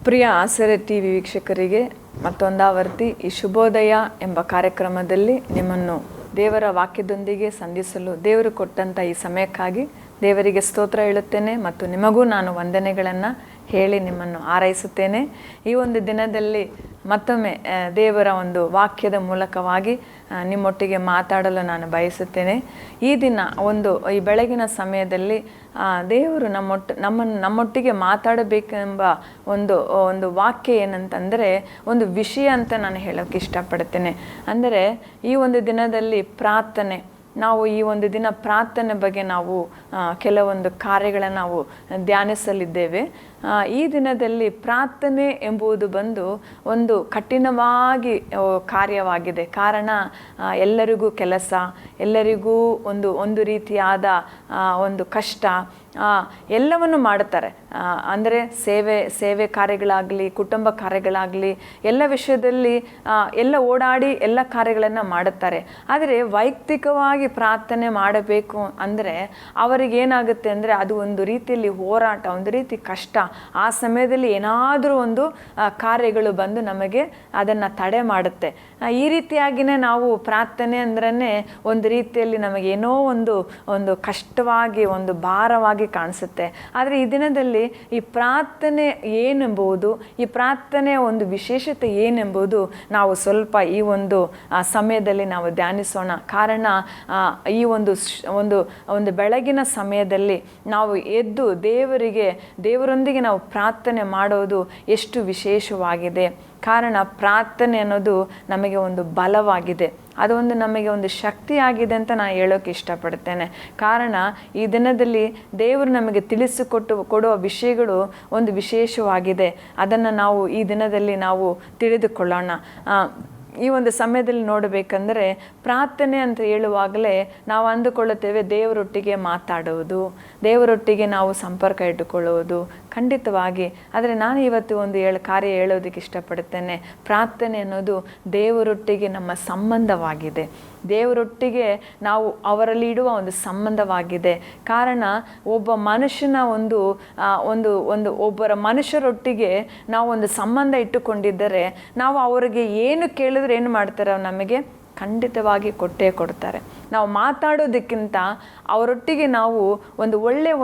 ಪ್ರಿಯ ಆಸರೆ T V ವೀಕ್ಷಕರಿಗೆ ಮತ್ತೊಂದಾವರ್ತಿ ಈ ಶುಭೋದಯ ಎಂಬ ಕಾರ್ಯಕ್ರಮದಲ್ಲಿ ನಿಮ್ಮನ್ನು ದೇವರ ವಾಕ್ಯದೊಂದಿಗೆ ಸಂಧಿಸಲು ದೇವರು ಕೊಟ್ಟಂಥ ಈ ಸಮಯಕ್ಕಾಗಿ ದೇವರಿಗೆ ಸ್ತೋತ್ರ ಹೇಳುತ್ತೇನೆ ಮತ್ತು ನಿಮಗೂ ನಾನು ವಂದನೆಗಳನ್ನು ಹೇಳಿ ನಿಮ್ಮನ್ನು ಆರೈಸುತ್ತೇನೆ. ಈ ಒಂದು ದಿನದಲ್ಲಿ ಮತ್ತೊಮ್ಮೆ ದೇವರ ಒಂದು ವಾಕ್ಯದ ಮೂಲಕವಾಗಿ ನಿಮ್ಮೊಟ್ಟಿಗೆ ಮಾತಾಡಲು ನಾನು ಬಯಸುತ್ತೇನೆ. ಈ ದಿನ ಈ ಬೆಳಗಿನ ಸಮಯದಲ್ಲಿ ದೇವರು ನಮ್ಮೊಟ್ಟಿಗೆ ಮಾತಾಡಬೇಕೆಂಬ ಒಂದು ವಾಕ್ಯ ಏನಂತಂದರೆ ಒಂದು ವಿಷಯ ಅಂತ ನಾನು ಹೇಳೋಕ್ಕೆ ಇಷ್ಟಪಡ್ತೇನೆ. ಅಂದರೆ ಈ ಒಂದು ದಿನದಲ್ಲಿ ಪ್ರಾರ್ಥನೆ, ನಾವು ಈ ಒಂದು ದಿನ ಪ್ರಾರ್ಥನೆ ಬಗ್ಗೆ ನಾವು ಕೆಲವೊಂದು ಕಾರ್ಯಗಳನ್ನು ನಾವು ಧ್ಯಾನಿಸಲಿದ್ದೇವೆ. ಈ ದಿನದಲ್ಲಿ ಪ್ರಾರ್ಥನೆ ಎಂಬುದು ಒಂದು ಕಠಿಣವಾಗಿ ಕಾರ್ಯವಾಗಿದೆ. ಕಾರಣ ಎಲ್ಲರಿಗೂ ಕೆಲಸ, ಎಲ್ಲರಿಗೂ ಒಂದು ರೀತಿಯಾದ ಒಂದು ಕಷ್ಟ, ಎಲ್ಲವನ್ನು ಮಾಡುತ್ತಾರೆ. ಅಂದರೆ ಸೇವೆ ಕಾರ್ಯಗಳಾಗಲಿ, ಕುಟುಂಬ ಕಾರ್ಯಗಳಾಗಲಿ, ಎಲ್ಲ ವಿಷಯದಲ್ಲಿ ಎಲ್ಲ ಓಡಾಡಿ ಎಲ್ಲ ಕಾರ್ಯಗಳನ್ನು ಮಾಡುತ್ತಾರೆ. ಆದರೆ ವೈಯಕ್ತಿಕವಾಗಿ ಪ್ರಾರ್ಥನೆ ಮಾಡಬೇಕು ಅಂದರೆ ಅವರಿಗೇನಾಗುತ್ತೆ ಅಂದರೆ ಅದು ಒಂದು ರೀತಿಯಲ್ಲಿ ಹೋರಾಟ, ಒಂದು ರೀತಿ ಕಷ್ಟ. ಆ ಸಮಯದಲ್ಲಿ ಏನಾದರೂ ಒಂದು ಕಾರ್ಯಗಳು ಬಂದು ನಮಗೆ ಅದನ್ನು ತಡೆ ಮಾಡುತ್ತೆ. ಈ ರೀತಿಯಾಗಿಯೇ ನಾವು ಪ್ರಾರ್ಥನೆ ಅಂದ್ರೇ ಒಂದು ರೀತಿಯಲ್ಲಿ ನಮಗೇನೋ ಒಂದು ಕಷ್ಟವಾಗಿ, ಒಂದು ಭಾರವಾಗಿ ಕಾಣಿಸುತ್ತೆ. ಆದರೆ ಈ ದಿನದಲ್ಲಿ ಈ ಪ್ರಾರ್ಥನೆ ಏನೆಂಬುದು, ಈ ಪ್ರಾರ್ಥನೆಯ ಒಂದು ವಿಶೇಷತೆ ಏನೆಂಬುದು ನಾವು ಸ್ವಲ್ಪ ಈ ಒಂದು ಸಮಯದಲ್ಲಿ ನಾವು ಧ್ಯಾನಿಸೋಣ. ಕಾರಣ ಈ ಒಂದು ಬೆಳಗಿನ ಸಮಯದಲ್ಲಿ ನಾವು ಎದ್ದು ದೇವರೊಂದಿಗೆ ನಾವು ಪ್ರಾರ್ಥನೆ ಮಾಡೋದು ಎಷ್ಟು ವಿಶೇಷವಾಗಿದೆ. ಕಾರಣ ಪ್ರಾರ್ಥನೆ ಅನ್ನೋದು ನಮಗೆ ಒಂದು ಬಲವಾಗಿದೆ, ಅದು ನಮಗೆ ಒಂದು ಶಕ್ತಿಯಾಗಿದೆ ಅಂತ ನಾನು ಹೇಳೋಕ್ಕೆ ಇಷ್ಟಪಡ್ತೇನೆ. ಕಾರಣ ಈ ದಿನದಲ್ಲಿ ದೇವರು ನಮಗೆ ಕೊಡುವ ವಿಷಯಗಳು ಒಂದು ವಿಶೇಷವಾಗಿದೆ. ಅದನ್ನು ನಾವು ಈ ದಿನದಲ್ಲಿ ನಾವು ತಿಳಿದುಕೊಳ್ಳೋಣ. ಈ ಒಂದು ಸಮಯದಲ್ಲಿ ನೋಡಬೇಕಂದ್ರೆ ಪ್ರಾರ್ಥನೆ ಅಂತ ಹೇಳುವಾಗಲೇ ನಾವು ಅಂದುಕೊಳ್ಳುತ್ತೇವೆ ದೇವರೊಟ್ಟಿಗೆ ಮಾತಾಡುವುದು, ದೇವರೊಟ್ಟಿಗೆ ನಾವು ಸಂಪರ್ಕ ಇಟ್ಟುಕೊಳ್ಳುವುದು. ಖಂಡಿತವಾಗಿ. ಆದರೆ ನಾನು ಇವತ್ತು ಒಂದು ಕಾರ್ಯ ಹೇಳೋದಕ್ಕೆ ಇಷ್ಟಪಡುತ್ತೇನೆ. ಪ್ರಾರ್ಥನೆ ಅನ್ನೋದು ದೇವರೊಟ್ಟಿಗೆ ನಮ್ಮ ಸಂಬಂಧವಾಗಿದೆ, ದೇವರೊಟ್ಟಿಗೆ ನಾವು ಅವರಲ್ಲಿ ಇಡುವ ಒಂದು ಸಂಬಂಧವಾಗಿದೆ. ಕಾರಣ ಒಬ್ಬ ಮನುಷ್ಯನ ಒಬ್ಬರ ಮನುಷ್ಯರೊಟ್ಟಿಗೆ ನಾವು ಒಂದು ಸಂಬಂಧ ಇಟ್ಟುಕೊಂಡಿದ್ದರೆ ನಾವು ಅವರಿಗೆ ಏನು ಕೇಳಿದ್ರೆ ಏನು ಮಾಡ್ತಾರೆ, ನಮಗೆ ಖಂಡಿತವಾಗಿ ಕೊಟ್ಟೇ ಕೊಡ್ತಾರೆ. ನಾವು ಮಾತಾಡೋದಕ್ಕಿಂತ ಅವರೊಟ್ಟಿಗೆ ನಾವು ಒಳ್ಳೆಯ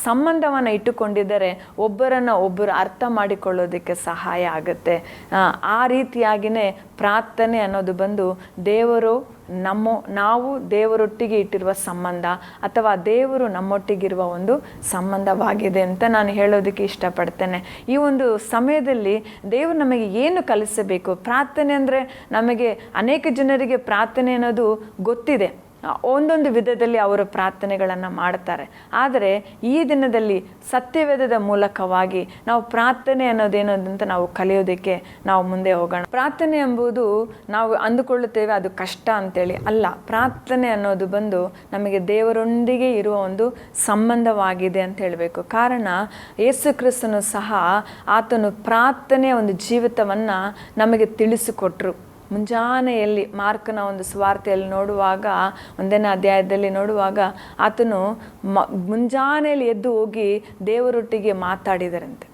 ಸಂಬಂಧವನ್ನು ಇಟ್ಟುಕೊಂಡಿದ್ದರೆ ಒಬ್ಬರು ಅರ್ಥ ಮಾಡಿಕೊಳ್ಳೋದಕ್ಕೆ ಸಹಾಯ ಆಗುತ್ತೆ. ಆ ರೀತಿಯಾಗಿಯೇ ಪ್ರಾರ್ಥನೆ ಅನ್ನೋದು ನಾವು ದೇವರೊಟ್ಟಿಗೆ ಇಟ್ಟಿರುವ ಸಂಬಂಧ ಅಥವಾ ದೇವರು ನಮ್ಮೊಟ್ಟಿಗಿರುವ ಒಂದು ಸಂಬಂಧವಾಗಿದೆ ಅಂತ ನಾನು ಹೇಳೋದಕ್ಕೆ ಇಷ್ಟಪಡ್ತೇನೆ. ಈ ಒಂದು ಸಮಯದಲ್ಲಿ ದೇವರು ನಮಗೆ ಏನು ಕಲಿಸಬೇಕು? ಪ್ರಾರ್ಥನೆ ಅಂದರೆ ನಮಗೆ ಅನೇಕ ಜನರಿಗೆ ಪ್ರಾರ್ಥನೆ ಅನ್ನೋದು ಗೊತ್ತಿದೆ, ಒಂದೊಂದು ವಿಧದಲ್ಲಿ ಅವರು ಪ್ರಾರ್ಥನೆಗಳನ್ನು ಮಾಡ್ತಾರೆ. ಆದರೆ ಈ ದಿನದಲ್ಲಿ ಸತ್ಯವೇದದ ಮೂಲಕವಾಗಿ ನಾವು ಪ್ರಾರ್ಥನೆ ಅನ್ನೋದೇನೋದಂತ ನಾವು ಕಲಿಯೋದಕ್ಕೆ ನಾವು ಮುಂದೆ ಹೋಗೋಣ. ಪ್ರಾರ್ಥನೆ ಎಂಬುದು ನಾವು ಅಂದುಕೊಳ್ಳುತ್ತೇವೆ ಅದು ಕಷ್ಟ ಅಂತೇಳಿ ಅಲ್ಲ. ಪ್ರಾರ್ಥನೆ ಅನ್ನೋದು ನಮಗೆ ದೇವರೊಂದಿಗೆ ಇರುವ ಒಂದು ಸಂಬಂಧವಾಗಿದೆ ಅಂತ ಹೇಳಬೇಕು. ಕಾರಣ ಯೇಸು ಕ್ರಿಸ್ತನು ಸಹ ಆತನು ಪ್ರಾರ್ಥನೆಯ ಒಂದು ಜೀವಿತವನ್ನು ನಮಗೆ ತಿಳಿಸಿಕೊಟ್ರು. ಮುಂಜಾನೆಯಲ್ಲಿ ಮಾರ್ಕನ ಒಂದು ಸುವಾರ್ತೆಯಲ್ಲಿ ನೋಡುವಾಗ, 1ನೇ ಅಧ್ಯಾಯದಲ್ಲಿ ನೋಡುವಾಗ ಆತನು ಮುಂಜಾನೆಯಲ್ಲಿ ಎದ್ದು ಹೋಗಿ ದೇವರೊಟ್ಟಿಗೆ ಮಾತಾಡಿದರಂತೆ.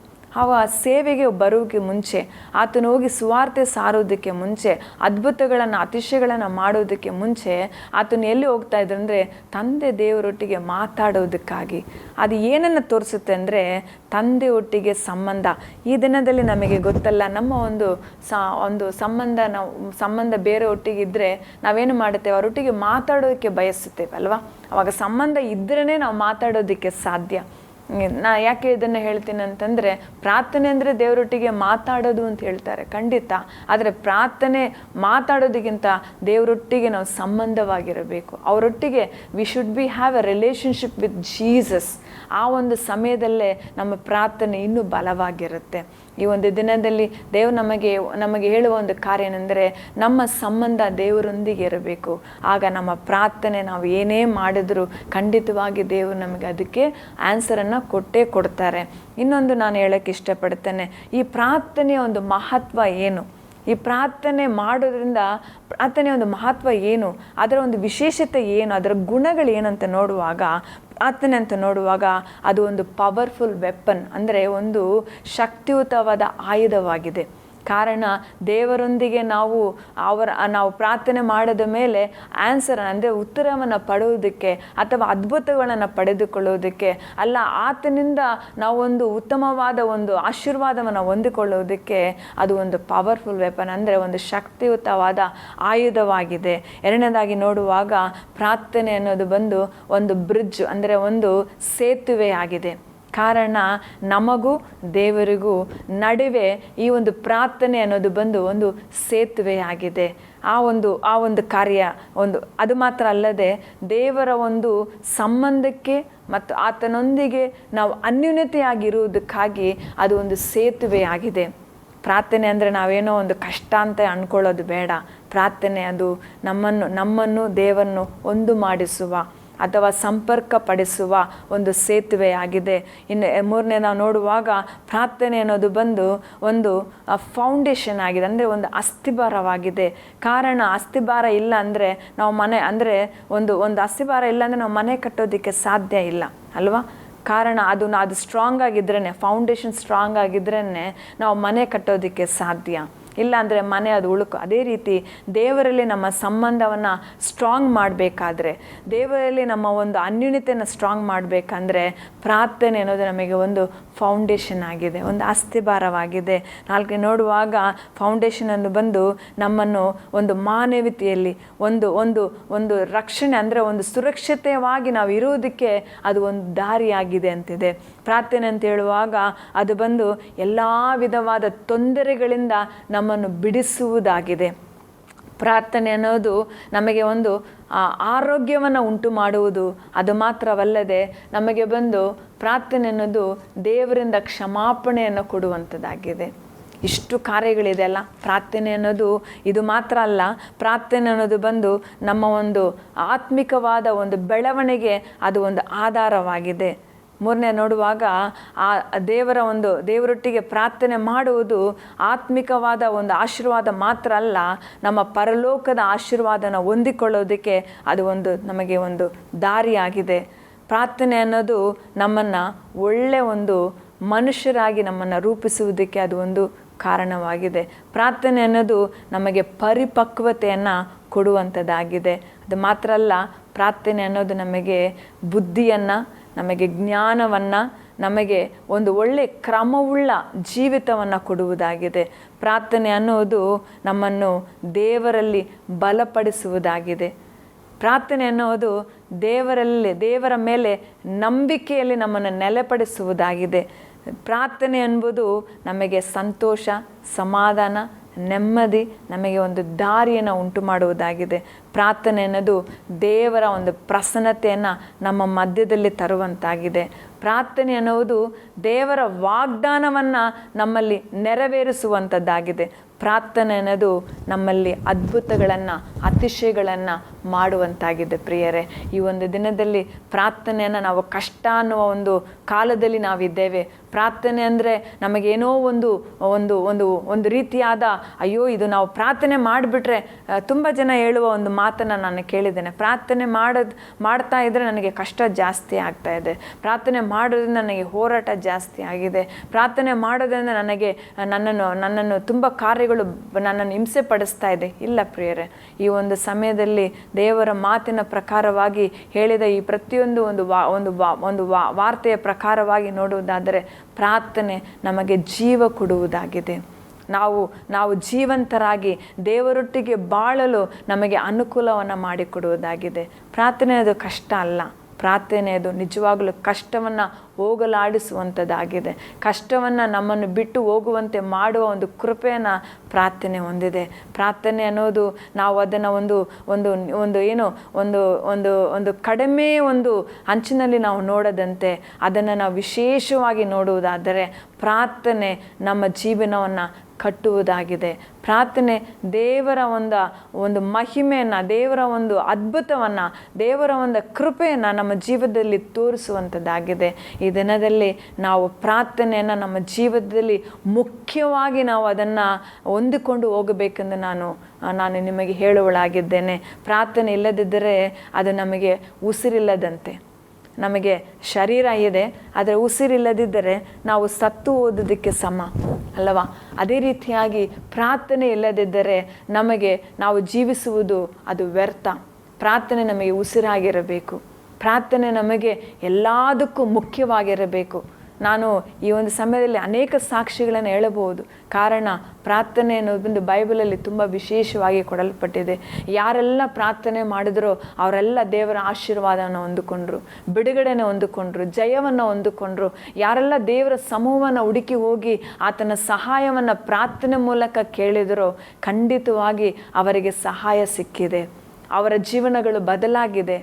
ಸೇವೆಗೆ ಬರೋಕ್ಕೆ ಮುಂಚೆ, ಆತನು ಹೋಗಿ ಸುವಾರ್ತೆ ಸಾರೋದಕ್ಕೆ ಮುಂಚೆ, ಅದ್ಭುತಗಳನ್ನು ಅತಿಶಯಗಳನ್ನು ಮಾಡೋದಕ್ಕೆ ಮುಂಚೆ ಆತನು ಎಲ್ಲಿ ಹೋಗ್ತಾ ಇದ್ರಂದರೆ ತಂದೆ ದೇವರೊಟ್ಟಿಗೆ ಮಾತಾಡೋದಕ್ಕಾಗಿ. ಅದು ಏನನ್ನು ತೋರಿಸುತ್ತೆ ಅಂದರೆ ತಂದೆ ಒಟ್ಟಿಗೆ ಸಂಬಂಧ. ಈ ದಿನದಲ್ಲಿ ನಮಗೆ ಗೊತ್ತಲ್ಲ, ನಮ್ಮ ಒಂದು ಸಂಬಂಧ ಬೇರೆ ಒಟ್ಟಿಗೆ ಇದ್ದರೆ ನಾವೇನು ಮಾಡುತ್ತೇವೆ, ಅವರೊಟ್ಟಿಗೆ ಮಾತಾಡೋದಕ್ಕೆ ಬಯಸುತ್ತೇವೆ ಅಲ್ವಾ? ಅವಾಗ ಸಂಬಂಧ ಇದ್ರೇ ನಾವು ಮಾತಾಡೋದಕ್ಕೆ ಸಾಧ್ಯ. ಯಾಕೆ ಇದನ್ನು ಹೇಳ್ತೀನಿ ಅಂತಂದರೆ ಪ್ರಾರ್ಥನೆ ಅಂದರೆ ದೇವರೊಟ್ಟಿಗೆ ಮಾತಾಡೋದು ಅಂತ ಹೇಳ್ತಾರೆ, ಖಂಡಿತ. ಆದರೆ ಪ್ರಾರ್ಥನೆ ಮಾತಾಡೋದಕ್ಕಿಂತ ದೇವರೊಟ್ಟಿಗೆ ನಾವು ಸಂಬಂಧವಾಗಿರಬೇಕು. ಅವರೊಟ್ಟಿಗೆ we should have A relationship with Jesus. ಆ ಒಂದು ಸಮಯದಲ್ಲೇ ನಮ್ಮ ಪ್ರಾರ್ಥನೆ ಇನ್ನೂ ಬಲವಾಗಿರುತ್ತೆ. ಈ ಒಂದು ದಿನದಲ್ಲಿ ದೇವರು ನಮಗೆ ಹೇಳುವ ಒಂದು ಕಾರ್ಯ ಏನೆಂದರೆ ನಮ್ಮ ಸಂಬಂಧ ದೇವರೊಂದಿಗೆ ಇರಬೇಕು. ಆಗ ನಮ್ಮ ಪ್ರಾರ್ಥನೆ ನಾವು ಏನೇ ಮಾಡಿದರೂ ಖಂಡಿತವಾಗಿ ದೇವರು ನಮಗೆ ಅದಕ್ಕೆ ಆನ್ಸರನ್ನು ಕೊಟ್ಟೇ ಕೊಡ್ತಾರೆ. ಇನ್ನೊಂದು ನಾನು ಹೇಳೋಕ್ಕೆ ಇಷ್ಟಪಡ್ತೇನೆ, ಈ ಪ್ರಾರ್ಥನೆಯ ಒಂದು ಮಹತ್ವ ಏನು, ಈ ಪ್ರಾರ್ಥನೆ ಮಾಡೋದ್ರಿಂದ ಪ್ರಾರ್ಥನೆಯ ಒಂದು ಮಹತ್ವ ಏನು, ಅದರ ಒಂದು ವಿಶೇಷತೆ ಏನು, ಅದರ ಗುಣಗಳು ಏನಂತ ನೋಡುವಾಗ ಪ್ರಾರ್ಥನೆ ಅಂತ ನೋಡುವಾಗ ಅದು ಒಂದು ಪವರ್ಫುಲ್ ವೆಪನ್, ಅಂದರೆ ಒಂದು ಶಕ್ತಿಯುತವಾದ ಆಯುಧವಾಗಿದೆ. ಕಾರಣ ದೇವರೊಂದಿಗೆ ನಾವು ಪ್ರಾರ್ಥನೆ ಮಾಡಿದ ಮೇಲೆ ಆನ್ಸರ್ ಅಂದರೆ ಉತ್ತರವನ್ನು ಪಡೆಯುವುದಕ್ಕೆ ಅಥವಾ ಅದ್ಭುತಗಳನ್ನು ಪಡೆದುಕೊಳ್ಳುವುದಕ್ಕೆ ಅಲ್ಲ, ಆತನಿಂದ ನಾವೊಂದು ಉತ್ತಮವಾದ ಒಂದು ಆಶೀರ್ವಾದವನ್ನು ಹೊಂದಿಕೊಳ್ಳುವುದಕ್ಕೆ ಅದು ಒಂದು ಪವರ್ಫುಲ್ ವೆಪನ್, ಅಂದರೆ ಒಂದು ಶಕ್ತಿಯುತವಾದ ಆಯುಧವಾಗಿದೆ. ಎರಡನೇದಾಗಿ ನೋಡುವಾಗ ಪ್ರಾರ್ಥನೆ ಅನ್ನೋದು ಬಂದು ಒಂದು ಬ್ರಿಡ್ಜ್, ಅಂದರೆ ಒಂದು ಸೇತುವೆ ಆಗಿದೆ. ಕಾರಣ ನಮಗೂ ದೇವರಿಗೂ ನಡುವೆ ಈ ಒಂದು ಪ್ರಾರ್ಥನೆ ಅನ್ನೋದು ಬಂದು ಒಂದು ಸೇತುವೆ ಆಗಿದೆ. ಆ ಒಂದು ಕಾರ್ಯ ಅದು ಮಾತ್ರ ಅಲ್ಲದೆ ದೇವರ ಒಂದು ಸಂಬಂಧಕ್ಕೆ ಮತ್ತು ಆತನೊಂದಿಗೆ ನಾವು ಅನ್ಯೂನ್ಯತೆಯಾಗಿರುವುದಕ್ಕಾಗಿ ಅದು ಒಂದು ಸೇತುವೆ ಆಗಿದೆ. ಪ್ರಾರ್ಥನೆ ಅಂದರೆ ನಾವೇನೋ ಒಂದು ಕಷ್ಟ ಅಂತ ಅಂದ್ಕೊಳ್ಳೋದು ಬೇಡ. ಪ್ರಾರ್ಥನೆ ಅದು ನಮ್ಮನ್ನು ದೇವರನ್ನು ಒಂದು ಮಾಡಿಸುವ ಅಥವಾ ಸಂಪರ್ಕಪಡಿಸುವ ಒಂದು ಸೇತುವೆ ಆಗಿದೆ. ಇನ್ನು ಮೂರನೇ ನಾವು ನೋಡುವಾಗ ಪ್ರಾರ್ಥನೆ ಅನ್ನೋದು ಬಂದು ಒಂದು ಫೌಂಡೇಶನ್ ಆಗಿದೆ, ಅಂದರೆ ಒಂದು ಅಸ್ಥಿಭಾರವಾಗಿದೆ. ಕಾರಣ ಅಸ್ಥಿಭಾರ ಇಲ್ಲ ಅಂದರೆ ನಾವು ಅಂದರೆ ಒಂದು ಅಸ್ಥಿಭಾರ ಇಲ್ಲ ಅಂದರೆ ನಾವು ಮನೆ ಕಟ್ಟೋದಕ್ಕೆ ಸಾಧ್ಯ ಇಲ್ಲ ಅಲ್ವಾ. ಕಾರಣ ಅದು ಸ್ಟ್ರಾಂಗ್ ಆಗಿದ್ರೇ, ಫೌಂಡೇಶನ್ ಸ್ಟ್ರಾಂಗ್ ಆಗಿದ್ರೇ ನಾವು ಮನೆ ಕಟ್ಟೋದಕ್ಕೆ ಸಾಧ್ಯ. ಇಲ್ಲ ಅಂದರೆ ಮನೆ ಅದು ಉಳುಕು. ಅದೇ ರೀತಿ ದೇವರಲ್ಲಿ ನಮ್ಮ ಸಂಬಂಧವನ್ನು ಸ್ಟ್ರಾಂಗ್ ಮಾಡಬೇಕಾದ್ರೆ, ದೇವರಲ್ಲಿ ನಮ್ಮ ಒಂದು ಅನ್ಯೂನ್ಯತೆಯನ್ನು ಸ್ಟ್ರಾಂಗ್ ಮಾಡಬೇಕಂದ್ರೆ ಪ್ರಾರ್ಥನೆ ಅನ್ನೋದು ನಮಗೆ ಒಂದು ಫೌಂಡೇಶನ್ ಆಗಿದೆ, ಒಂದು ಅಸ್ಥಿಭಾರವಾಗಿದೆ. ನಾಲ್ಕು ನೋಡುವಾಗ ಫೌಂಡೇಶನ್ ಅನ್ನು ಬಂದು ನಮ್ಮನ್ನು ಒಂದು ಮಾನವೀಯತೆಯಲ್ಲಿ ಒಂದು ರಕ್ಷಣೆ, ಅಂದರೆ ಒಂದು ಸುರಕ್ಷಿತವಾಗಿ ನಾವು ಇರುವುದಕ್ಕೆ ಅದು ಒಂದು ದಾರಿಯಾಗಿದೆ ಅಂತಿದೆ. ಪ್ರಾರ್ಥನೆ ಅಂತ ಹೇಳುವಾಗ ಅದು ಬಂದು ಎಲ್ಲ ವಿಧವಾದ ತೊಂದರೆಗಳಿಂದ ನಮ್ಮನ್ನು ಬಿಡಿಸುವುದಾಗಿದೆ. ಪ್ರಾರ್ಥನೆ ಅನ್ನೋದು ನಮಗೆ ಒಂದು ಆರೋಗ್ಯವನ್ನು ಉಂಟು ಮಾಡುವುದು. ಅದು ಮಾತ್ರವಲ್ಲದೆ ನಮಗೆ ಬಂದು ಪ್ರಾರ್ಥನೆ ಅನ್ನೋದು ದೇವರಿಂದ ಕ್ಷಮಾಪಣೆಯನ್ನು ಕೊಡುವಂಥದ್ದಾಗಿದೆ. ಇಷ್ಟು ಕಾರ್ಯಗಳಿದೆ ಅಲ್ಲ ಪ್ರಾರ್ಥನೆ ಅನ್ನೋದು. ಇದು ಮಾತ್ರ ಅಲ್ಲ, ಪ್ರಾರ್ಥನೆ ಅನ್ನೋದು ಬಂದು ನಮ್ಮ ಒಂದು ಆತ್ಮಿಕವಾದ ಒಂದು ಬೆಳವಣಿಗೆ ಅದು ಒಂದು ಆಧಾರವಾಗಿದೆ. ಮೂರನೇ ನೋಡುವಾಗ ದೇವರೊಟ್ಟಿಗೆ ಪ್ರಾರ್ಥನೆ ಮಾಡುವುದು ಆತ್ಮಿಕವಾದ ಒಂದು ಆಶೀರ್ವಾದ ಮಾತ್ರ ಅಲ್ಲ, ನಮ್ಮ ಪರಲೋಕದ ಆಶೀರ್ವಾದನ ಹೊಂದಿಕೊಳ್ಳೋದಕ್ಕೆ ಅದು ನಮಗೆ ಒಂದು ದಾರಿಯಾಗಿದೆ. ಪ್ರಾರ್ಥನೆ ಅನ್ನೋದು ನಮ್ಮನ್ನು ಒಳ್ಳೆಯ ಒಂದು ಮನುಷ್ಯರಾಗಿ ನಮ್ಮನ್ನು ರೂಪಿಸುವುದಕ್ಕೆ ಅದು ಒಂದು ಕಾರಣವಾಗಿದೆ. ಪ್ರಾರ್ಥನೆ ಅನ್ನೋದು ನಮಗೆ ಪರಿಪಕ್ವತೆಯನ್ನು ಕೊಡುವಂಥದ್ದಾಗಿದೆ. ಅದು ಮಾತ್ರ ಅಲ್ಲ, ಪ್ರಾರ್ಥನೆ ಅನ್ನೋದು ನಮಗೆ ಬುದ್ಧಿಯನ್ನು, ನಮಗೆ ಜ್ಞಾನವನ್ನು, ನಮಗೆ ಒಂದು ಒಳ್ಳೆಯ ಕ್ರಮವುಳ್ಳ ಜೀವಿತವನ್ನು ಕೊಡುವುದಾಗಿದೆ. ಪ್ರಾರ್ಥನೆ ಅನ್ನೋದು ನಮ್ಮನ್ನು ದೇವರಲ್ಲಿ ಬಲಪಡಿಸುವುದಾಗಿದೆ. ಪ್ರಾರ್ಥನೆ ಅನ್ನೋದು ದೇವರ ಮೇಲೆ ನಂಬಿಕೆಯಲ್ಲಿ ನಮ್ಮನ್ನು ನೆಲೆಪಡಿಸುವುದಾಗಿದೆ. ಪ್ರಾರ್ಥನೆ ಎಂಬುದು ನಮಗೆ ಸಂತೋಷ, ಸಮಾಧಾನ, ನೆಮ್ಮದಿ, ನಮಗೆ ಒಂದು ದಾರಿಯನ್ನು ಉಂಟು ಮಾಡುವುದಾಗಿದೆ. ಪ್ರಾರ್ಥನೆ ಅನ್ನೋದು ದೇವರ ಒಂದು ಪ್ರಸನ್ನತೆಯನ್ನು ನಮ್ಮ ಮಧ್ಯದಲ್ಲಿ ತರುವಂತಾಗಿದೆ. ಪ್ರಾರ್ಥನೆ ಅನ್ನುವುದು ದೇವರ ವಾಗ್ದಾನವನ್ನು ನಮ್ಮಲ್ಲಿ ನೆರವೇರಿಸುವಂಥದ್ದಾಗಿದೆ. ಪ್ರಾರ್ಥನೆ ಅನ್ನೋದು ನಮ್ಮಲ್ಲಿ ಅದ್ಭುತಗಳನ್ನು, ಅತಿಶಯಗಳನ್ನು ಮಾಡುವಂತಾಗಿದೆ. ಪ್ರಿಯರೇ, ಈ ಒಂದು ದಿನದಲ್ಲಿ ಪ್ರಾರ್ಥನೆಯನ್ನು ನಾವು ಕಷ್ಟ ಅನ್ನುವ ಒಂದು ಕಾಲದಲ್ಲಿ ನಾವಿದ್ದೇವೆ. ಪ್ರಾರ್ಥನೆ ಅಂದರೆ ನಮಗೇನೋ ಒಂದು ರೀತಿಯಾದ ಅಯ್ಯೋ ಇದು ನಾವು ಪ್ರಾರ್ಥನೆ ಮಾಡಿಬಿಟ್ರೆ, ತುಂಬ ಜನ ಹೇಳುವ ಒಂದು ಮಾತನ್ನು ನಾನು ಕೇಳಿದ್ದೇನೆ. ಪ್ರಾರ್ಥನೆ ಮಾಡ್ತಾ ಇದ್ದರೆ ನನಗೆ ಕಷ್ಟ ಜಾಸ್ತಿ ಆಗ್ತಾ ಇದೆ, ಪ್ರಾರ್ಥನೆ ಮಾಡೋದ್ರಿಂದ ನನಗೆ ಹೋರಾಟ ಜಾಸ್ತಿ ಆಗಿದೆ, ಪ್ರಾರ್ಥನೆ ಮಾಡೋದ್ರಿಂದ ನನ್ನನ್ನು ತುಂಬ ಕಾರ್ಯಗಳು ನನ್ನನ್ನು ಹಿಂಸೆ ಪಡಿಸ್ತಾ ಇದೆ. ಇಲ್ಲ ಪ್ರಿಯರೇ, ಈ ಒಂದು ಸಮಯದಲ್ಲಿ ದೇವರ ಮಾತಿನ ಪ್ರಕಾರವಾಗಿ ಹೇಳಿದ ಈ ಪ್ರತಿಯೊಂದು ಒಂದು ವಾರ್ತೆಯ ಪ್ರಕಾರವಾಗಿ ನೋಡುವುದಾದರೆ ಪ್ರಾರ್ಥನೆ ನಮಗೆ ಜೀವ ಕೊಡುವುದಾಗಿದೆ. ನಾವು ಜೀವಂತರಾಗಿ ದೇವರೊಟ್ಟಿಗೆ ಬಾಳಲು ನಮಗೆ ಅನುಕೂಲವನ್ನು ಮಾಡಿಕೊಡುವುದಾಗಿದೆ. ಪ್ರಾರ್ಥನೆ ಅದು ಕಷ್ಟ ಅಲ್ಲ, ಪ್ರಾರ್ಥನೆ ಅದು ನಿಜವಾಗಲೂ ಕಷ್ಟವನ್ನು ಹೋಗಲಾಡಿಸುವಂಥದ್ದಾಗಿದೆ. ಕಷ್ಟವನ್ನು ನಮ್ಮನ್ನು ಬಿಟ್ಟು ಹೋಗುವಂತೆ ಮಾಡುವ ಒಂದು ಕೃಪೆಯನ್ನು ಪ್ರಾರ್ಥನೆ ಹೊಂದಿದೆ. ಪ್ರಾರ್ಥನೆ ಅನ್ನೋದು ನಾವು ಅದನ್ನು ಒಂದು ಕಡಿಮೆ ಒಂದು ಅಂಚಿನಲ್ಲಿ ನಾವು ನೋಡದಂತೆ ಅದನ್ನು ನಾವು ವಿಶೇಷವಾಗಿ ನೋಡುವುದಾದರೆ ಪ್ರಾರ್ಥನೆ ನಮ್ಮ ಜೀವನವನ್ನು ಕಟ್ಟುವುದಾಗಿದೆ. ಪ್ರಾರ್ಥನೆ ದೇವರ ಒಂದು ಮಹಿಮೆಯನ್ನು, ದೇವರ ಒಂದು ಅದ್ಭುತವನ್ನು, ದೇವರ ಒಂದು ಕೃಪೆಯನ್ನು ನಮ್ಮ ಜೀವನದಲ್ಲಿ ತೋರಿಸುವಂಥದ್ದಾಗಿದೆ. ಈ ದಿನದಲ್ಲಿ ನಾವು ಪ್ರಾರ್ಥನೆಯನ್ನು ನಮ್ಮ ಜೀವನದಲ್ಲಿ ಮುಖ್ಯವಾಗಿ ನಾವು ಅದನ್ನು ಹೊಂದಿಕೊಂಡು ಹೋಗಬೇಕೆಂದು ನಾನು ನಿಮಗೆ ಹೇಳುವಳಾಗಿದ್ದೇನೆ. ಪ್ರಾರ್ಥನೆ ಇಲ್ಲದಿದ್ದರೆ ಅದು ನಮಗೆ ಉಸಿರಿಲ್ಲದಂತೆ. ನಮಗೆ ಶರೀರ ಇದೆ, ಆದರೆ ಉಸಿರಿಲ್ಲದಿದ್ದರೆ ನಾವು ಸತ್ತು ಓದೋದಕ್ಕೆ ಸಮ ಅಲ್ಲವಾ? ಅದೇ ರೀತಿಯಾಗಿ ಪ್ರಾರ್ಥನೆ ಇಲ್ಲದಿದ್ದರೆ ನಾವು ಜೀವಿಸುವುದು ಅದು ವ್ಯರ್ಥ. ಪ್ರಾರ್ಥನೆ ನಮಗೆ ಉಸಿರಾಗಿರಬೇಕು. ಪ್ರಾರ್ಥನೆ ನಮಗೆ ಎಲ್ಲದಕ್ಕೂ ಮುಖ್ಯವಾಗಿರಬೇಕು. ನಾನು ಈ ಒಂದು ಸಮಯದಲ್ಲಿ ಅನೇಕ ಸಾಕ್ಷಿಗಳನ್ನು ಹೇಳಬಹುದು. ಕಾರಣ ಪ್ರಾರ್ಥನೆ ಅನ್ನೋದು ಬೈಬಲಲ್ಲಿ ತುಂಬ ವಿಶೇಷವಾಗಿ ಕೊಡಲ್ಪಟ್ಟಿದೆ. ಯಾರೆಲ್ಲ ಪ್ರಾರ್ಥನೆ ಮಾಡಿದ್ರೋ ಅವರೆಲ್ಲ ದೇವರ ಆಶೀರ್ವಾದವನ್ನು ಹೊಂದಿಕೊಂಡ್ರು, ಬಿಡುಗಡೆನ ಹೊಂದಿಕೊಂಡ್ರು, ಜಯವನ್ನು ಹೊಂದಿಕೊಂಡ್ರು. ಯಾರೆಲ್ಲ ದೇವರ ಸಮೂಹವನ್ನು ಹುಡುಕಿ ಹೋಗಿ ಆತನ ಸಹಾಯವನ್ನು ಪ್ರಾರ್ಥನೆ ಮೂಲಕ ಕೇಳಿದರೋ ಖಂಡಿತವಾಗಿ ಅವರಿಗೆ ಸಹಾಯ ಸಿಕ್ಕಿದೆ. ಅವರ ಜೀವನಗಳು ಬದಲಾಗಿದೆ.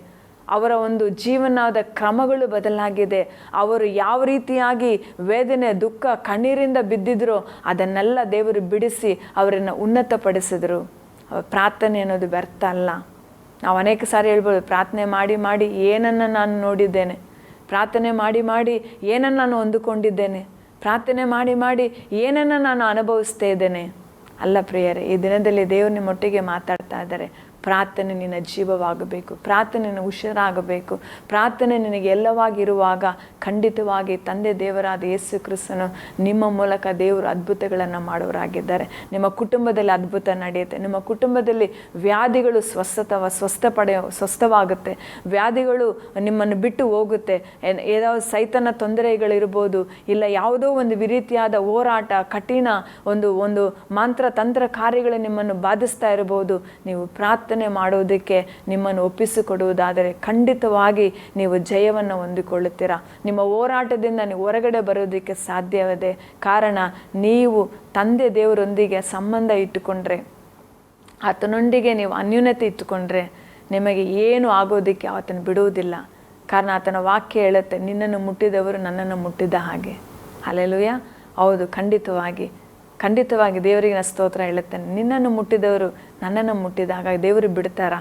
ಅವರ ಒಂದು ಜೀವನದ ಕ್ರಮಗಳು ಬದಲಾಗಿದೆ. ಅವರು ಯಾವ ರೀತಿಯಾಗಿ ವೇದನೆ, ದುಃಖ, ಕಣ್ಣೀರಿಂದ ಬಿದ್ದಿದ್ರೋ ಅದನ್ನೆಲ್ಲ ದೇವರು ಬಿಡಿಸಿ ಅವರನ್ನು ಉನ್ನತಪಡಿಸಿದರು. ಪ್ರಾರ್ಥನೆ ಅನ್ನೋದು ವ್ಯರ್ಥ ಅಲ್ಲ. ನಾವು ಅನೇಕ ಸಾರಿ ಹೇಳ್ಬೋದು, ಪ್ರಾರ್ಥನೆ ಮಾಡಿ ಮಾಡಿ ಏನನ್ನು ನಾನು ನೋಡಿದ್ದೇನೆ, ಪ್ರಾರ್ಥನೆ ಮಾಡಿ ಮಾಡಿ ಏನನ್ನು ನಾನು ಹೊಂದಿಕೊಂಡಿದ್ದೇನೆ, ಪ್ರಾರ್ಥನೆ ಮಾಡಿ ಮಾಡಿ ಏನನ್ನು ನಾನು ಅನುಭವಿಸ್ತಾ ಇದ್ದೇನೆ. ಅಲ್ಲ ಪ್ರಿಯರೇ, ಈ ದಿನದಲ್ಲಿ ದೇವರು ನಿಮ್ಮೊಟ್ಟಿಗೆ ಮಾತಾಡ್ತಾ ಇದ್ದಾರೆ. ಪ್ರಾರ್ಥನೆ ನಿನ್ನ ಜೀವವಾಗಬೇಕು, ಪ್ರಾರ್ಥನೆ ನಿನ್ನ ಹುಷಾರಾಗಬೇಕು. ಪ್ರಾರ್ಥನೆ ನಿನಗೆ ಎಲ್ಲವಾಗಿರುವಾಗ ಖಂಡಿತವಾಗಿ ತಂದೆ ದೇವರಾದ ಯೇಸು ಕ್ರಿಸ್ತನು ನಿಮ್ಮ ಮೂಲಕ ದೇವರು ಅದ್ಭುತಗಳನ್ನು ಮಾಡೋರಾಗಿದ್ದಾರೆ. ನಿಮ್ಮ ಕುಟುಂಬದಲ್ಲಿ ಅದ್ಭುತ ನಡೆಯುತ್ತೆ. ನಿಮ್ಮ ಕುಟುಂಬದಲ್ಲಿ ವ್ಯಾಧಿಗಳು ಸ್ವಸ್ಥವಾಗುತ್ತೆ. ವ್ಯಾಧಿಗಳು ನಿಮ್ಮನ್ನು ಬಿಟ್ಟು ಹೋಗುತ್ತೆ. ಏದಾவது ಸೈತನ ತೊಂದರೆಗಳಿರ್ಬೋದು, ಇಲ್ಲ ಯಾವುದೋ ಒಂದು ರೀತಿಯಾದ ಹೋರಾಟ, ಕಠಿಣ ಒಂದು ಮಂತ್ರ ತಂತ್ರ ಕಾರ್ಯಗಳು ನಿಮ್ಮನ್ನು ಬಾಧಿಸ್ತಾ ಇರಬಹುದು. ನೀವು ಪ್ರಾರ್ಥನೆ ಮಾಡೋದಕ್ಕೆ ನಿಮ್ಮನ್ನು ಒಪ್ಪಿಸಿಕೊಡುವುದಾದರೆ ಖಂಡಿತವಾಗಿ ನೀವು ಜಯವನ್ನು ಹೊಂದಿಕೊಳ್ಳುತ್ತೀರಾ. ನಿಮ್ಮ ಹೋರಾಟದಿಂದ ನೀವು ಹೊರಗಡೆ ಬರೋದಕ್ಕೆ ಸಾಧ್ಯವಿದೆ. ಕಾರಣ ನೀವು ತಂದೆ ದೇವರೊಂದಿಗೆ ಸಂಬಂಧ ಇಟ್ಟುಕೊಂಡ್ರೆ, ಆತನೊಂದಿಗೆ ನೀವು ಅನ್ಯೂನ್ಯತೆ ಇಟ್ಟುಕೊಂಡ್ರೆ ನಿಮಗೆ ಏನು ಆಗೋದಕ್ಕೆ ಆತನು ಬಿಡುವುದಿಲ್ಲ. ಕಾರಣ ಆತನ ವಾಕ್ಯ ಹೇಳುತ್ತೆ, ನಿನ್ನನ್ನು ಮುಟ್ಟಿದವರು ನನ್ನನ್ನು ಮುಟ್ಟಿದ ಹಾಗೆ. ಹಲ್ಲೆಲೂಯಾ. ಹೌದು, ಖಂಡಿತವಾಗಿ ದೇವರಿಗೆ ಸ್ತೋತ್ರ ಹೇಳುತ್ತೇನೆ. ನಿನ್ನನ್ನು ಮುಟ್ಟಿದವರು ನನ್ನನ್ನು ಮುಟ್ಟಿದಾಗ ದೇವರು ಬಿಡ್ತಾರಾ?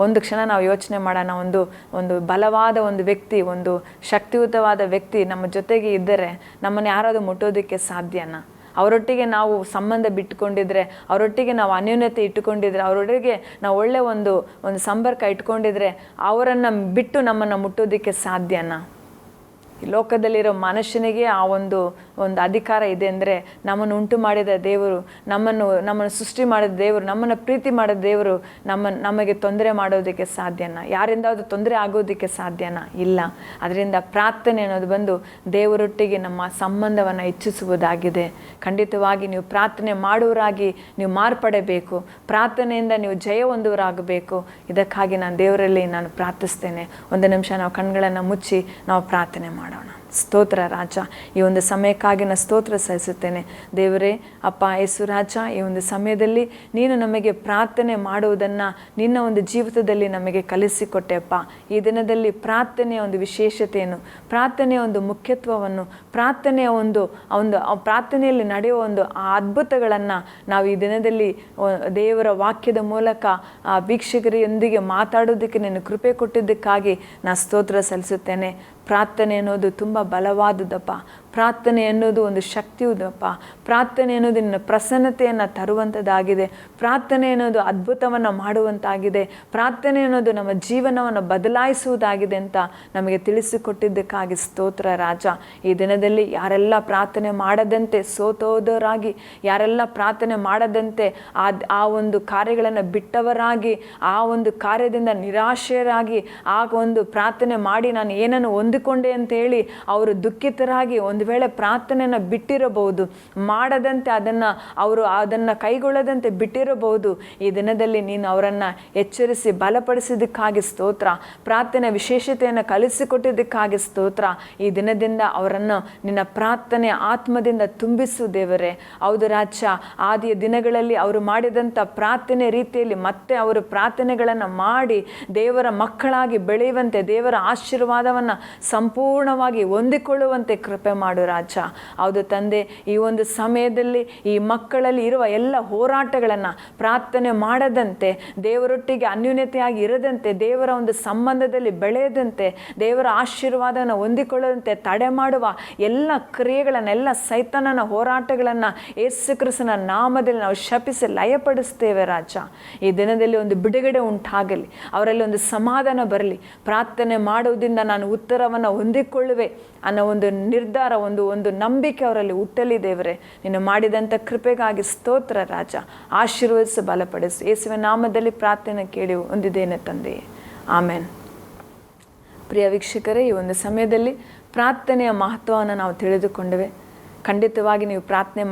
ಒಂದು ಕ್ಷಣ ನಾವು ಯೋಚನೆ ಮಾಡೋಣ. ಒಂದು ಬಲವಾದ ಒಂದು ವ್ಯಕ್ತಿ, ಒಂದು ಶಕ್ತಿಯುತವಾದ ವ್ಯಕ್ತಿ ನಮ್ಮ ಜೊತೆಗೆ ಇದ್ದರೆ ನಮ್ಮನ್ನು ಯಾರಾದರೂ ಮುಟ್ಟೋದಕ್ಕೆ ಸಾಧ್ಯನಾ? ಅವರೊಟ್ಟಿಗೆ ನಾವು ಸಂಬಂಧ ಬಿಟ್ಟುಕೊಂಡಿದ್ರೆ, ಅವರೊಟ್ಟಿಗೆ ನಾವು ಅನ್ಯೋನ್ಯತೆ ಇಟ್ಟುಕೊಂಡಿದ್ರೆ, ಅವರೊಟ್ಟಿಗೆ ನಾವು ಒಳ್ಳೆ ಒಂದು ಸಂಪರ್ಕ ಇಟ್ಕೊಂಡಿದ್ರೆ ಅವರನ್ನು ಬಿಟ್ಟು ನಮ್ಮನ್ನು ಮುಟ್ಟೋದಕ್ಕೆ ಸಾಧ್ಯನಾ? ಈ ಲೋಕದಲ್ಲಿರೋ ಮನುಷ್ಯನಿಗೆ ಆ ಒಂದು ಅಧಿಕಾರ ಇದೆ ಅಂದರೆ, ನಮ್ಮನ್ನು ಉಂಟು ಮಾಡಿದ ದೇವರು, ನಮ್ಮನ್ನು ಸೃಷ್ಟಿ ಮಾಡಿದ ದೇವರು, ನಮ್ಮನ್ನು ಪ್ರೀತಿ ಮಾಡಿದ ದೇವರು ನಮಗೆ ತೊಂದರೆ ಮಾಡೋದಕ್ಕೆ ಸಾಧ್ಯನಾ? ಯಾರಿಂದಾದ್ರೂ ತೊಂದರೆ ಆಗೋದಕ್ಕೆ ಸಾಧ್ಯನಾ? ಇಲ್ಲ. ಅದರಿಂದ ಪ್ರಾರ್ಥನೆ ಅನ್ನೋದು ಬಂದು ದೇವರೊಟ್ಟಿಗೆ ನಮ್ಮ ಸಂಬಂಧವನ್ನು ಹೆಚ್ಚಿಸುವುದಾಗಿದೆ. ಖಂಡಿತವಾಗಿ ನೀವು ಪ್ರಾರ್ಥನೆ ಮಾಡುವರಾಗಿ ನೀವು ಮಾರ್ಪಡಬೇಕು. ಪ್ರಾರ್ಥನೆಯಿಂದ ನೀವು ಜಯ ಹೊಂದುವರಾಗಬೇಕು. ಇದಕ್ಕಾಗಿ ನಾನು ದೇವರಲ್ಲಿ ಪ್ರಾರ್ಥಿಸ್ತೇನೆ. ಒಂದು ನಿಮಿಷ ನಾವು ಕಣ್ಗಳನ್ನು ಮುಚ್ಚಿ ನಾವು ಪ್ರಾರ್ಥನೆ ಮಾಡೋಣ. ಸ್ತೋತ್ರ ರಾಜ, ಈ ಒಂದು ಸಮಯಕ್ಕಾಗಿ ನಾನು ಸ್ತೋತ್ರ ಸಲ್ಲಿಸುತ್ತೇನೆ. ದೇವರೇ, ಅಪ್ಪ ಯೇಸು ರಾಜ, ಈ ಒಂದು ಸಮಯದಲ್ಲಿ ನೀನು ನಮಗೆ ಪ್ರಾರ್ಥನೆ ಮಾಡುವುದನ್ನು ನಿನ್ನ ಒಂದು ಜೀವಿತದಲ್ಲಿ ನಮಗೆ ಕಲಿಸಿಕೊಟ್ಟೆಪ್ಪ. ಈ ದಿನದಲ್ಲಿ ಪ್ರಾರ್ಥನೆಯ ಒಂದು ವಿಶೇಷತೆಯನ್ನು, ಪ್ರಾರ್ಥನೆಯ ಒಂದು ಮುಖ್ಯತ್ವವನ್ನು, ಪ್ರಾರ್ಥನೆಯ ಪ್ರಾರ್ಥನೆಯಲ್ಲಿ ನಡೆಯುವ ಆ ಅದ್ಭುತಗಳನ್ನು ನಾವು ಈ ದಿನದಲ್ಲಿ ದೇವರ ವಾಕ್ಯದ ಮೂಲಕ ವೀಕ್ಷಕರೊಂದಿಗೆ ಮಾತಾಡೋದಕ್ಕೆ ನೀನು ಕೃಪೆ ಕೊಟ್ಟಿದ್ದಕ್ಕಾಗಿ ನಾನು ಸ್ತೋತ್ರ ಸಲ್ಲಿಸುತ್ತೇನೆ. ಪ್ರಾರ್ಥನೆ ಅನ್ನೋದು ತುಂಬ ಬಲವಾದುದಪ್ಪ. ಪ್ರಾರ್ಥನೆ ಅನ್ನೋದು ಒಂದು ಶಕ್ತಿಯುದಪ್ಪ. ಪ್ರಾರ್ಥನೆ ಅನ್ನೋದು ನಿನ್ನ ಪ್ರಸನ್ನತೆಯನ್ನು ತರುವಂಥದ್ದಾಗಿದೆ. ಪ್ರಾರ್ಥನೆ ಅನ್ನೋದು ಅದ್ಭುತವನ್ನು ಮಾಡುವಂತಾಗಿದೆ. ಪ್ರಾರ್ಥನೆ ಅನ್ನೋದು ನಮ್ಮ ಜೀವನವನ್ನು ಬದಲಾಯಿಸುವುದಾಗಿದೆ ಅಂತ ನಮಗೆ ತಿಳಿಸಿಕೊಟ್ಟಿದ್ದಕ್ಕಾಗಿ ಸ್ತೋತ್ರ ರಾಜ. ಈ ದಿನದಲ್ಲಿ ಯಾರೆಲ್ಲ ಪ್ರಾರ್ಥನೆ ಮಾಡದಂತೆ ಸೋತೋದವರಾಗಿ, ಯಾರೆಲ್ಲ ಪ್ರಾರ್ಥನೆ ಮಾಡದಂತೆ ಆ ಒಂದು ಕಾರ್ಯಗಳನ್ನು ಬಿಟ್ಟವರಾಗಿ, ಆ ಒಂದು ಕಾರ್ಯದಿಂದ ನಿರಾಶೆಯರಾಗಿ, ಆ ಒಂದು ಪ್ರಾರ್ಥನೆ ಮಾಡಿ ನಾನು ಏನನ್ನು ಹೊಂದಿಕೊಂಡೆ ಅಂತೇಳಿ ಅವರು ದುಃಖಿತರಾಗಿ ಒಂದು ವೇಳೆ ಪ್ರಾರ್ಥನೆಯನ್ನು ಬಿಟ್ಟಿರಬಹುದು, ಮಾಡದಂತೆ ಅದನ್ನು ಕೈಗೊಳ್ಳದಂತೆ ಬಿಟ್ಟಿರಬಹುದು. ಈ ದಿನದಲ್ಲಿ ನೀನು ಅವರನ್ನು ಎಚ್ಚರಿಸಿ ಬಲಪಡಿಸಿದ್ದಕ್ಕಾಗಿ ಸ್ತೋತ್ರ. ಪ್ರಾರ್ಥನೆ ವಿಶೇಷತೆಯನ್ನು ಕಲಿಸಿಕೊಟ್ಟಿದ್ದಕ್ಕಾಗಿ ಸ್ತೋತ್ರ. ಈ ದಿನದಿಂದ ಅವರನ್ನು ನಿನ್ನ ಪ್ರಾರ್ಥನೆ ಆತ್ಮದಿಂದ ತುಂಬಿಸು ದೇವರೇ. ಹೌದು ರಾಜ, ಆದಿಯ ದಿನಗಳಲ್ಲಿ ಅವರು ಮಾಡಿದಂಥ ಪ್ರಾರ್ಥನೆ ರೀತಿಯಲ್ಲಿ ಮತ್ತೆ ಅವರು ಪ್ರಾರ್ಥನೆಗಳನ್ನು ಮಾಡಿ ದೇವರ ಮಕ್ಕಳಾಗಿ ಬೆಳೆಯುವಂತೆ, ದೇವರ ಆಶೀರ್ವಾದವನ್ನು ಸಂಪೂರ್ಣವಾಗಿ ಹೊಂದಿಕೊಳ್ಳುವಂತೆ ಕೃಪೆ ಮಾಡು ಮಾಡು ರಾಜ. ಹೌದು ತಂದೆ, ಈ ಒಂದು ಸಮಯದಲ್ಲಿ ಈ ಮಕ್ಕಳಲ್ಲಿ ಇರುವ ಎಲ್ಲ ಹೋರಾಟಗಳನ್ನು ಪ್ರಾರ್ಥನೆ ಮಾಡದಂತೆ, ದೇವರೊಟ್ಟಿಗೆ ಅನ್ಯೂನ್ಯತೆಯಾಗಿ ಇರದಂತೆ, ದೇವರ ಒಂದು ಸಂಬಂಧದಲ್ಲಿ ಬೆಳೆಯದಂತೆ, ದೇವರ ಆಶೀರ್ವಾದನ ಹೊಂದಿಕೊಳ್ಳದಂತೆ ತಡೆ ಮಾಡುವ ಎಲ್ಲ ಕ್ರಿಯೆಗಳನ್ನು, ಎಲ್ಲ ಸೈತಾನನ ಹೋರಾಟಗಳನ್ನು ಯೇಸು ಕ್ರಿಸ್ತನ ನಾಮದಲ್ಲಿ ನಾವು ಶಪಿಸಿ ಲಯಪಡಿಸ್ತೇವೆ ರಾಜ. ಈ ದಿನದಲ್ಲಿ ಒಂದು ಬಿಡುಗಡೆ ಉಂಟಾಗಲಿ, ಅವರಲ್ಲಿ ಒಂದು ಸಮಾಧಾನ ಬರಲಿ. ಪ್ರಾರ್ಥನೆ ಮಾಡುವುದರಿಂದ ನಾನು ಉತ್ತರವನ್ನು ಹೊಂದಿಕೊಳ್ಳುವೆ ಅನ್ನೋ ಒಂದು ನಿರ್ಧಾರ, ಒಂದು ನಂಬಿಕೆ ಅವರಲ್ಲಿ ಹುಟ್ಟಲಿ ದೇವರೇ. ನೀನು ಮಾಡಿದಂಥ ಕೃಪೆಗಾಗಿ ಸ್ತೋತ್ರ ರಾಜ. ಆಶೀರ್ವದಿಸಿ ಬಲಪಡಿಸಿ. ಯೇಸುವಿನ ನಾಮದಲ್ಲಿ ಪ್ರಾರ್ಥನೆ ಕೇಳಿ ಹೊಂದಿದ್ದೇನೆ ತಂದೆಯೇ, ಆಮೇನ್. ಪ್ರಿಯ ವೀಕ್ಷಕರೇ, ಈ ಒಂದು ಸಮಯದಲ್ಲಿ ಪ್ರಾರ್ಥನೆಯ ಮಹತ್ವವನ್ನು ನಾವು ತಿಳಿದುಕೊಂಡುವೆ. ಖಂಡಿತವಾಗಿ ನೀವು ಪ್ರಾರ್ಥನೆ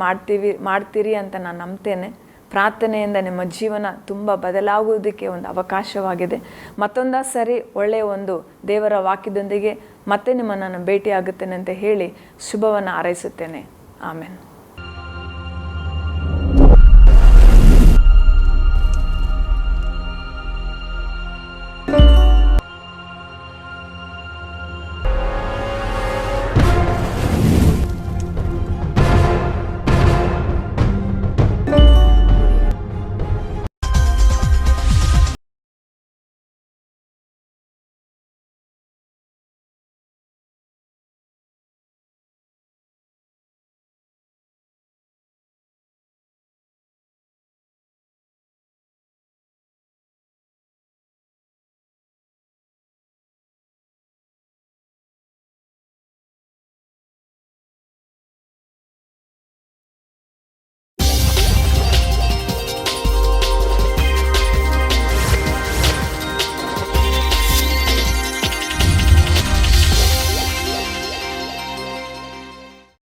ಮಾಡ್ತೀರಿ ಅಂತ ನಾನು ನಂಬ್ತೇನೆ. ಪ್ರಾರ್ಥನೆಯಿಂದ ನಿಮ್ಮ ಜೀವನ ತುಂಬ ಬದಲಾಗುವುದಕ್ಕೆ ಒಂದು ಅವಕಾಶವಾಗಿದೆ. ಮತ್ತೊಂದು ಸರಿ ಒಳ್ಳೆಯ ಒಂದು ದೇವರ ವಾಕ್ಯದೊಂದಿಗೆ ಮತ್ತೆ ನಿಮ್ಮನ್ನು ನಾನು ಭೇಟಿಯಾಗುತ್ತೇನೆ ಅಂತ ಹೇಳಿ ಶುಭವನ್ನು ಹಾರೈಸುತ್ತೇನೆ. ಆಮೇನ್.